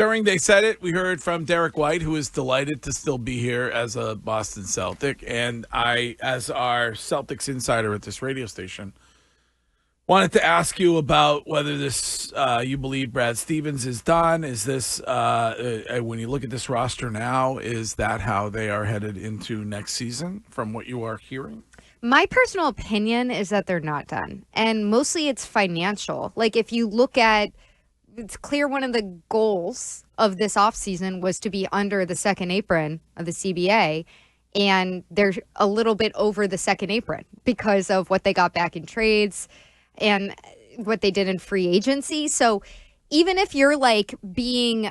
During They Said It, we heard from Derek White, who is delighted to still be here as a Boston Celtic. And I, as our Celtics insider at this radio station, wanted to ask you about whether this, you believe Brad Stevens is done. Is this, when you look at this roster now, is that how they are headed into next season from what you are hearing? My personal opinion is that they're not done. And mostly it's financial. Like, if you look at, it's clear one of the goals of this offseason was to be under the second apron of the CBA. And they're a little bit over the second apron because of what they got back in trades and what they did in free agency. So even if you're like being,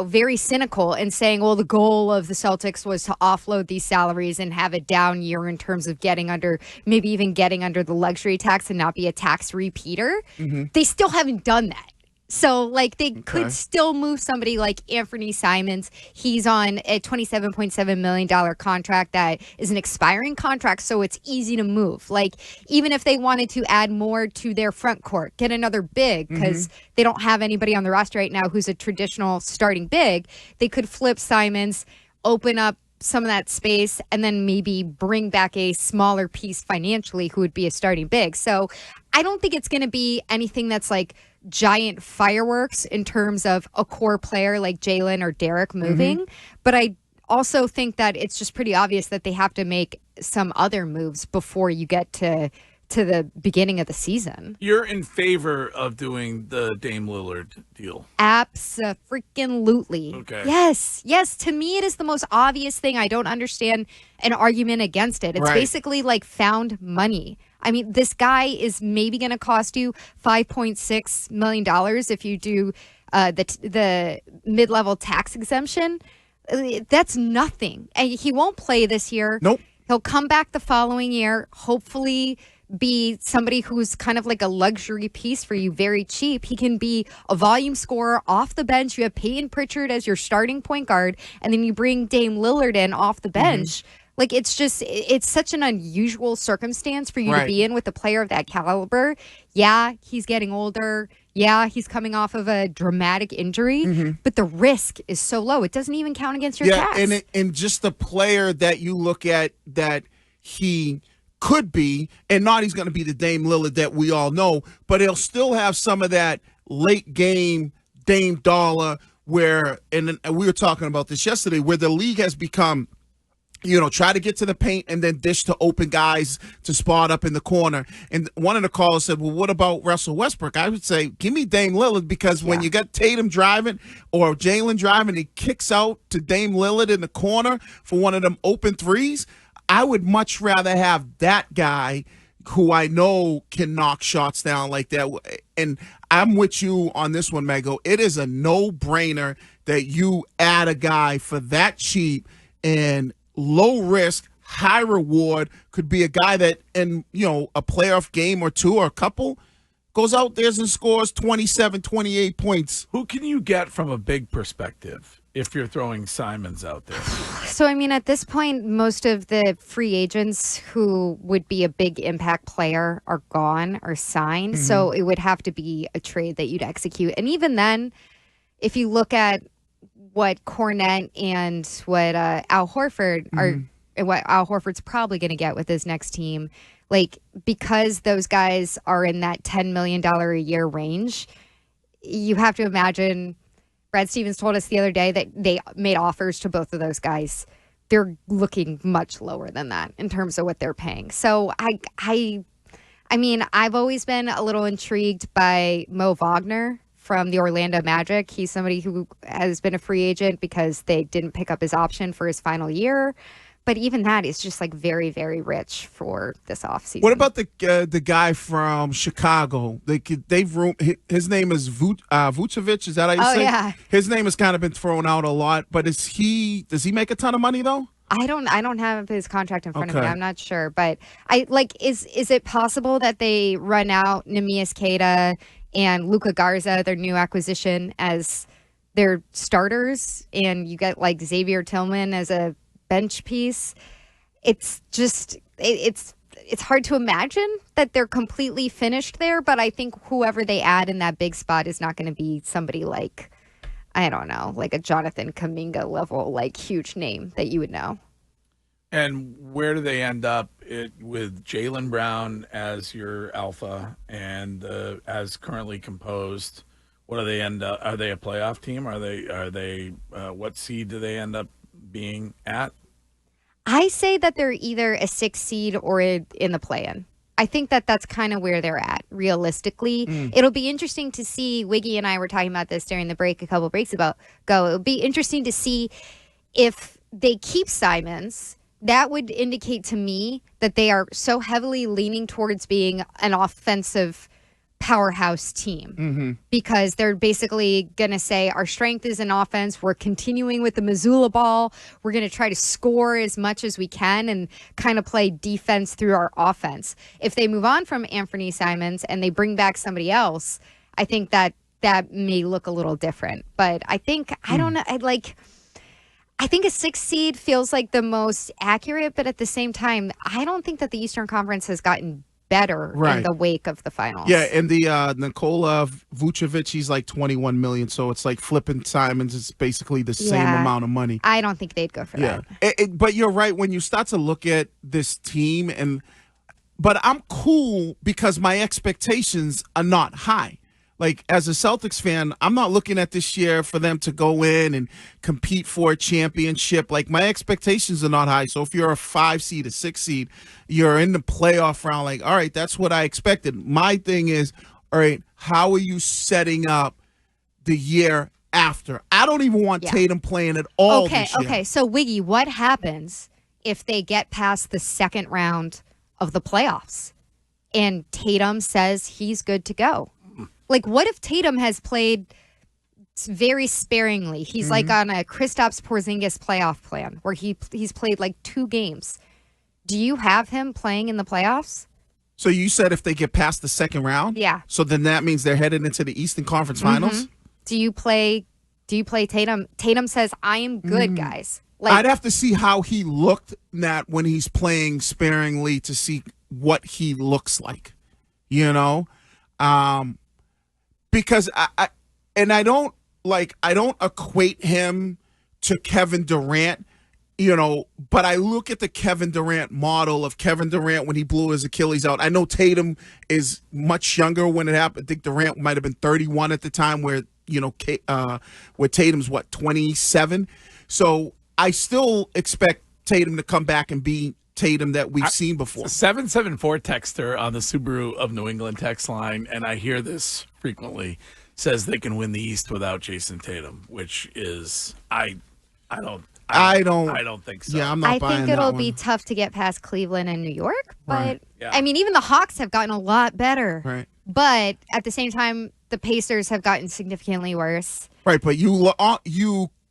very cynical and saying, well, the goal of the Celtics was to offload these salaries and have a down year in terms of maybe even getting under the luxury tax and not be a tax repeater, they still haven't done that. So, like, they could still move somebody like Anfernee Simons. He's on a $27.7 million contract that is an expiring contract, so it's easy to move. Like, even if they wanted to add more to their front court, get another big, because they don't have anybody on the roster right now who's a traditional starting big, they could flip Simons, open up some of that space, and then maybe bring back a smaller piece financially who would be a starting big. So I don't think it's going to be anything that's like giant fireworks in terms of a core player like Jalen or Derek moving. But I also think that it's just pretty obvious that they have to make some other moves before you get to the beginning of the season. You're in favor of doing the Dame Lillard deal? Abso-freaking-lutely. Okay. Yes. To me, it is the most obvious thing. I don't understand an argument against it. It's basically like found money. I mean, this guy is maybe going to cost you $5.6 million if you do the mid-level tax exemption. That's nothing. And he won't play this year. Nope. He'll come back the following year, hopefully be somebody who's kind of like a luxury piece for you, very cheap. He can be a volume scorer off the bench. You have Peyton Pritchard as your starting point guard, and then you bring Dame Lillard in off the bench. Like, it's such an unusual circumstance for you to be in with a player of that caliber. Yeah, he's getting older. Yeah, he's coming off of a dramatic injury, but the risk is so low. It doesn't even count against your tax. And just the player that you look at that he could be, and not he's going to be the Dame Lillard that we all know, but he'll still have some of that late game Dame Dollar where, and we were talking about this yesterday, where the league has become, try to get to the paint and then dish to open guys to spot up in the corner. And one of the callers said, well, what about Russell Westbrook? I would say, give me Dame Lillard, because when you got Tatum driving or Jalen driving, he kicks out to Dame Lillard in the corner for one of them open threes. I would much rather have that guy who I know can knock shots down like that. And I'm with you on this one, Mego. It is a no-brainer that you add a guy for that cheap and low risk, high reward. Could be a guy that in, a playoff game or two or a couple goes out there and scores 27, 28 points. Who can you get from a big perspective if you're throwing Simons out there? So, I mean, at this point, most of the free agents who would be a big impact player are gone or signed. So it would have to be a trade that you'd execute. And even then, if you look at what Cornette and what Al Horford are, and what Al Horford's probably going to get with his next team, like, because those guys are in that $10 million a year range, you have to imagine. Brad Stevens told us the other day that they made offers to both of those guys. They're looking much lower than that in terms of what they're paying. So I mean, I've always been a little intrigued by Mo Wagner from the Orlando Magic. He's somebody who has been a free agent because they didn't pick up his option for his final year. But even that is just like very, very rich for this offseason. What about the guy from Chicago? His name is Vucevic. Is that how you say? Oh, yeah. His name has kind of been thrown out a lot. But does he make a ton of money though? I don't have his contract in front of me. I'm not sure. But is it possible that they run out Neemias Queta and Luka Garza, their new acquisition, as their starters, and you get like Xavier Tillman as a bench piece? It's just it's hard to imagine that they're completely finished there, but I think whoever they add in that big spot is not going to be somebody like I don't know, like a Jonathan Kuminga level, like huge name that you would know. And where do they end up with Jaylen Brown as your alpha and as currently composed? What do they end up? Are they a playoff team? Are they what seed do they end up being at? I say that they're either a 6 seed or in the play-in. I think that that's kind of where they're at, realistically. It'll be interesting to see, Wiggy and I were talking about this during the break a couple breaks ago. It'll be interesting to see if they keep Simons. That would indicate to me that they are so heavily leaning towards being an offensive powerhouse team because they're basically going to say our strength is in offense. We're continuing with the Missoula ball. We're going to try to score as much as we can and kind of play defense through our offense. If they move on from Anfernee Simons and they bring back somebody else, I think that may look a little different. But I think, I don't know, I think a 6 seed feels like the most accurate, but at the same time, I don't think that the Eastern Conference has gotten better in the wake of the finals. Yeah, and the Nikola Vucevic, he's like $21 million, so it's like flipping Simons. It's basically the same amount of money. I don't think they'd go for that. But you're right, when you start to look at this team, but I'm cool because my expectations are not high. Like, as a Celtics fan, I'm not looking at this year for them to go in and compete for a championship. Like, my expectations are not high. So if you're a 5 seed, a 6 seed, you're in the playoff round, like, all right, that's what I expected. My thing is, all right, how are you setting up the year after? I don't even want Tatum playing at all this year. Okay, so Wiggy, what happens if they get past the second round of the playoffs and Tatum says he's good to go? Like, what if Tatum has played very sparingly? He's like on a Kristaps Porzingis playoff plan where he's played like 2 games. Do you have him playing in the playoffs? So you said if they get past the second round? Yeah. So then that means they're headed into the Eastern Conference Finals? Do you play Tatum? Tatum says, I am good, guys. Like, I'd have to see how he looked when he's playing sparingly to see what he looks like, you know? Because I don't equate him to Kevin Durant, you know, but I look at the Kevin Durant model of Kevin Durant when he blew his Achilles out. I know Tatum is much younger when it happened. I think Durant might have been 31 at the time where Tatum's 27. So I still expect Tatum to come back and be Tatum that we've seen before. 774 texter on the Subaru of New England text line, and I hear this frequently, says they can win the East without Jason Tatum, which is I don't think so. Yeah, I'm not I buying think that it'll one. be tough to get past Cleveland and New York, but Right. Yeah. I mean, even the Hawks have gotten a lot better. Right. But at the same time, the Pacers have gotten significantly worse. Right, but you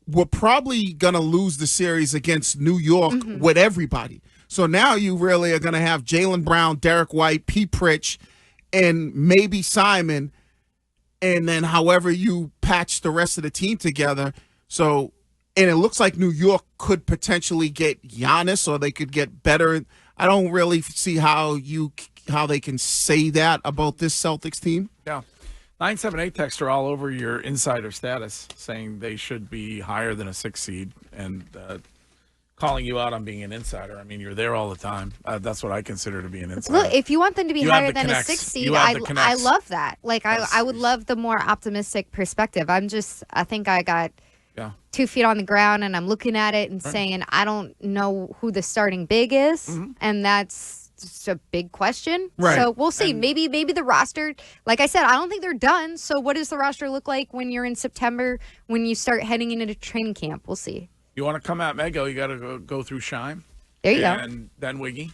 were probably going to lose the series against New York with everybody. So now you really are going to have Jaylen Brown, Derek White, P. Pritch, and maybe Simon, and then however you patch the rest of the team together. So, and it looks like New York could potentially get Giannis, or they could get better. I don't really see how they can say that about this Celtics team. Yeah. 978 texter all over your insider status, saying they should be higher than a 6 seed, and calling you out on being an insider. I mean, you're there all the time. That's what I consider to be an insider. Look, if you want them to be You higher have the than connects. a 6 seed, You have the I connects. love that. Like, I would love the more optimistic perspective. I think I got 2 feet on the ground, and I'm looking at it and saying, I don't know who the starting big is, and that's just a big question. Right. So we'll see. Maybe the roster, like I said, I don't think they're done. So what does the roster look like when you're in September, when you start heading into training camp? We'll see. You want to come at Mego, you got to go through Shime. There you go. And then Wiggy.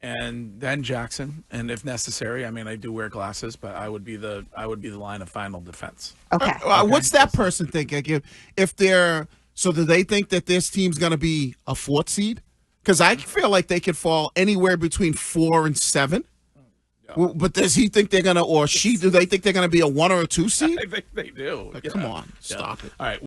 And then Jackson. And if necessary, I mean, I do wear glasses, but I would be the line of final defense. Okay. What's that person think? Like if they're so, do they think that this team's going to be a 4th seed? Because I feel like they could fall anywhere between 4 and 7. Yeah. Well, but does he think they're going to, or she, do they think they're going to be a 1 or a 2 seed? I think they do. Like, come on, stop it. All right.